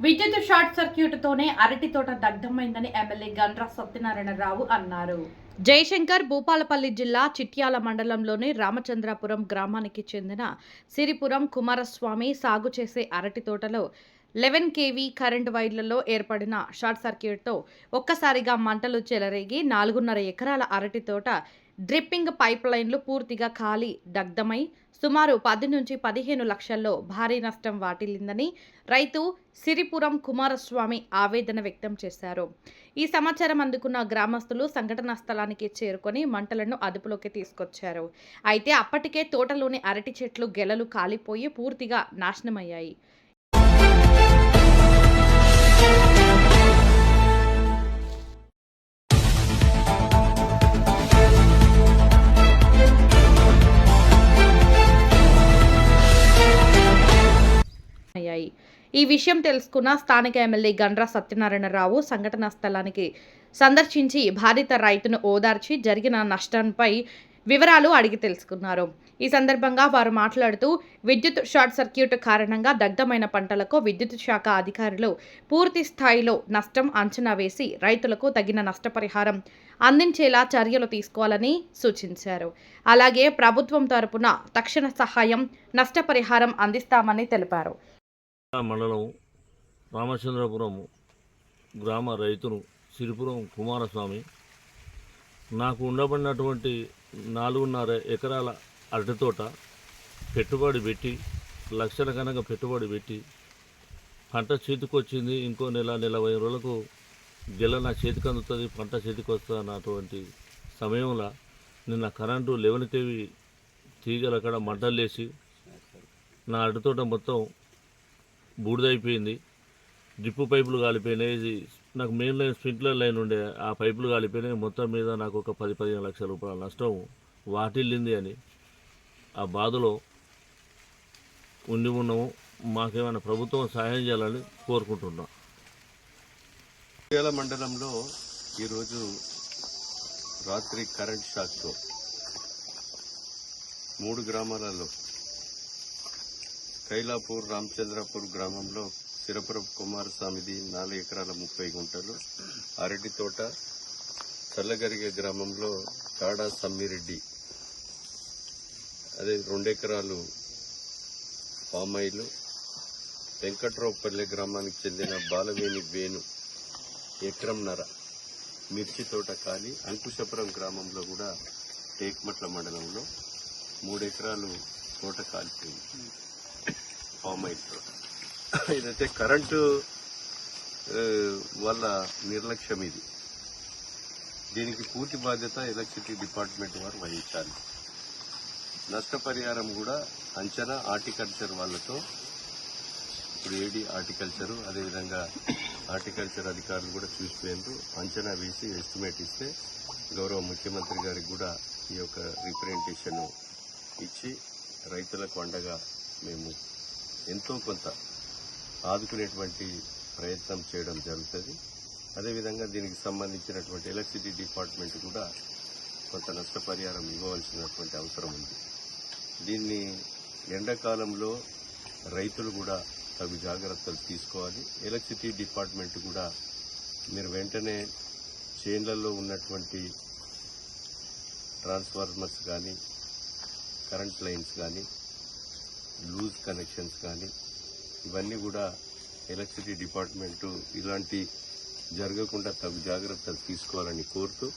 విద్యుత్ షార్ట్ సర్క్యూట్తోనే అరటి తోట దగ్ధమైందని ఎమ్మెల్యే గండ్ర సత్యనారాయణరావు అన్నారు. జయశంకర్ భూపాలపల్లి జిల్లా చిట్యాల మండలంలోని రామచంద్రాపురం గ్రామానికి చెందిన సిరిపురం కుమారస్వామి సాగు చేసే అరటి తోటలో 11 kV కరెంటు వైర్లలో ఏర్పడిన షార్ట్ సర్క్యూట్తో ఒక్కసారిగా మంటలు చెలరేగి 4.5 ఎకరాల అరటి తోట డ్రిప్పింగ్ పైప్ లైన్లు పూర్తిగా కాలి దగ్ధమై సుమారు 10 నుంచి 15 లక్షల్లో భారీ నష్టం వాటిల్లిందని రైతు సిరిపురం కుమారస్వామి ఆవేదన వ్యక్తం చేశారు. ఈ సమాచారం అందుకున్న గ్రామస్తులు సంఘటనా స్థలానికి చేరుకొని మంటలను అదుపులోకి తీసుకొచ్చారు. అయితే అప్పటికే తోటలోని అరటి చెట్లు గెలలు కాలిపోయి పూర్తిగా నాశనమయ్యాయి. ఈ విషయం తెలుసుకున్న స్థానిక ఎమ్మెల్యే గండ్ర సత్యనారాయణరావు సంఘటనా స్థలానికి సందర్శించి బాధిత రైతును ఓదార్చి జరిగిన నష్టంపై వివరాలు అడిగి తెలుసుకున్నారు. ఈ సందర్భంగా వారు మాట్లాడుతూ విద్యుత్ షార్ట్ సర్క్యూట్ కారణంగా దగ్ధమైన పంటలకు విద్యుత్ శాఖ అధికారులు పూర్తి స్థాయిలో నష్టం అంచనా వేసి రైతులకు తగిన నష్టపరిహారం అందించేలా చర్యలు తీసుకోవాలని సూచించారు. అలాగే ప్రభుత్వం తరపున తక్షణ సహాయం నష్టపరిహారం అందిస్తామని తెలిపారు. మండలం రామచంద్రపురం గ్రామ రైతును సిరిపురం కుమారస్వామి. నాకు ఉండబడినటువంటి 4.5 ఎకరాల అరటి తోట పెట్టుబడి పెట్టి లక్షల కనుక పెట్టుబడి పెట్టి పంట చేతికొచ్చింది. ఇంకో నెల 20 రోజులకు గెల నా చేతికి అందుతుంది, పంట చేతికి వస్తుంది అన్నటువంటి సమయంలో నిన్న కరెంటు 11 kV తీగల అక్కడ మంటలు లేచి నా అరటి తోట మొత్తం బూడిదైపోయింది. డ్రిప్పు పైపులు కాలిపోయినాయి. నాకు మెయిన్ లైన్ స్ప్రింక్లర్ లైన్ ఉండే ఆ పైపులు కాలిపోయినాయి. మొత్తం మీద నాకు ఒక 10-15 లక్షల రూపాయల నష్టం వాటిల్లింది అని ఆ బాధలో ఉన్నాము. మాకేమైనా ప్రభుత్వం సహాయం చేయాలని కోరుకుంటున్నాం. చిట్యాల మండలంలో ఈరోజు రాత్రి కరెంట్ షాక్తో 3 గ్రామాలలో కైలాపూర్, రామచంద్రపూర్ గ్రామంలో సిరిపురం కుమారస్వామిది 4 ఎకరాల 30 గుంటలు అరటి తోట, చల్లగరిగే గ్రామంలో కాడా సమ్మిరెడ్డి అదే 2 ఎకరాలు పామాయిలు, వెంకట్రావుపల్లె గ్రామానికి చెందిన బాలవేణి వేణు ఎకరంన్నర మిర్చి తోట కాలి, అంకుశపురం గ్రామంలో కూడా టేక్మట్ల మండలంలో 3 ఎకరాలు తోట కాలిపోయింది పామాయిల్ తోట. ఇదైతే కరెంటు వల్ల నిర్లక్ష్యం ఇది. దీనికి పూర్తి బాధ్యత ఎలక్ట్రిసిటీ డిపార్ట్మెంట్ వారు వహించాలి. నష్టపరిహారం కూడా అంచనా హార్టికల్చర్ వాళ్ళతో ఇప్పుడు ఏడీ హార్టికల్చరు అదేవిధంగా హార్టికల్చర్ అధికారులు కూడా చూసిపోయారు. అంచనా వేసి ఎస్టిమేట్ ఇస్తే గౌరవ ముఖ్యమంత్రి గారికి కూడా ఈ యొక్క రిప్రజెంటేషన్ ఇచ్చి రైతులకు అండగా మేము ఎంతో కొంత ఆదుకునేటువంటి ప్రయత్నం చేయడం జరుగుతుంది. అదేవిధంగా దీనికి సంబంధించినటువంటి ఎలక్ట్రిసిటీ డిపార్ట్మెంట్ కూడా కొంత నష్టపరిహారం ఇవ్వవలసినటువంటి అవసరం ఉంది. దీన్ని ఎండాకాలంలో రైతులు కూడా తగు జాగ్రత్తలు తీసుకోవాలి. ఎలక్ట్రిసిటీ డిపార్ట్మెంట్ కూడా మీరు వెంటనే చేన్లలో ఉన్నటువంటి ట్రాన్స్ఫార్మర్స్ కానీ, కరెంట్ లైన్స్ కానీ, లూజ్ కనెక్షన్స్ కానీ ఇవన్నీ కూడా ఎలక్ట్రిసిటీ డిపార్ట్మెంటు ఇలాంటి జరగకుండా తగు జాగ్రత్తలు తీసుకోవాలని కోరుతూ